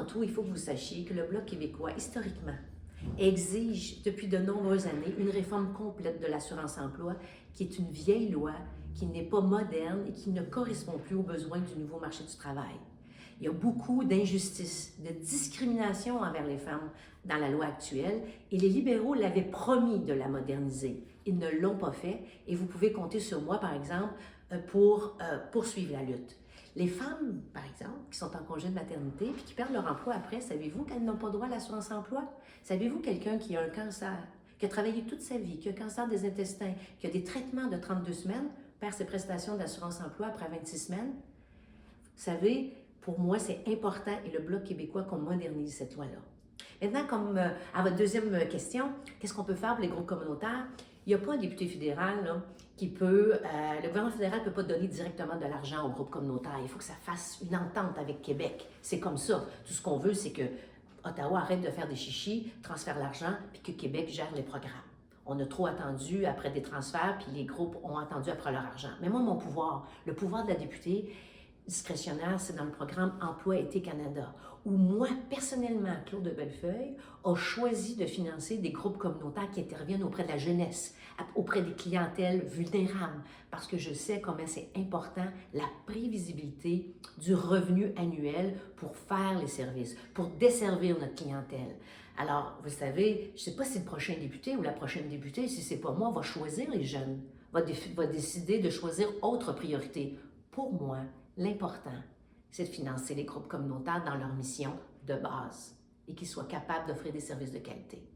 Avant tout, il faut que vous sachiez que le Bloc québécois, historiquement, exige depuis de nombreuses années une réforme complète de l'assurance-emploi qui est une vieille loi, qui n'est pas moderne et qui ne correspond plus aux besoins du nouveau marché du travail. Il y a beaucoup d'injustices, de discrimination envers les femmes dans la loi actuelle et les libéraux l'avaient promis de la moderniser. Ils ne l'ont pas fait et vous pouvez compter sur moi, par exemple, pour poursuivre la lutte. Les femmes, par exemple, qui sont en congé de maternité puis qui perdent leur emploi après, savez-vous qu'elles n'ont pas droit à l'assurance-emploi? Savez-vous quelqu'un qui a un cancer, qui a travaillé toute sa vie, qui a un cancer des intestins, qui a des traitements de 32 semaines, perd ses prestations d'assurance-emploi après 26 semaines? Vous savez, pour moi, c'est important et le Bloc québécois qu'on modernise cette loi-là. Maintenant, comme à votre deuxième question, qu'est-ce qu'on peut faire pour les groupes communautaires? Il n'y a pas un député fédéral là, qui peut... le gouvernement fédéral ne peut pas donner directement de l'argent aux groupes communautaires. Il faut que ça fasse une entente avec Québec. C'est comme ça. Tout ce qu'on veut, c'est que Ottawa arrête de faire des chichis, transfère l'argent, puis que Québec gère les programmes. On a trop attendu après des transferts, puis les groupes ont attendu après leur argent. Mais moi, mon pouvoir, le pouvoir de la députée discrétionnaire, c'est dans le programme Emploi Été Canada, où moi, personnellement, Claude de Bellefeuille, a choisi de financer des groupes communautaires qui interviennent auprès de la jeunesse, auprès des clientèles vulnérables, parce que je sais comment c'est important la prévisibilité du revenu annuel pour faire les services, pour desservir notre clientèle. Alors, vous savez, je ne sais pas si le prochain député ou la prochaine députée, si c'est pas moi, va choisir les jeunes, va décider de choisir autre priorité. Pour moi, l'important, c'est de financer les groupes communautaires dans leur mission de base et qu'ils soient capables d'offrir des services de qualité.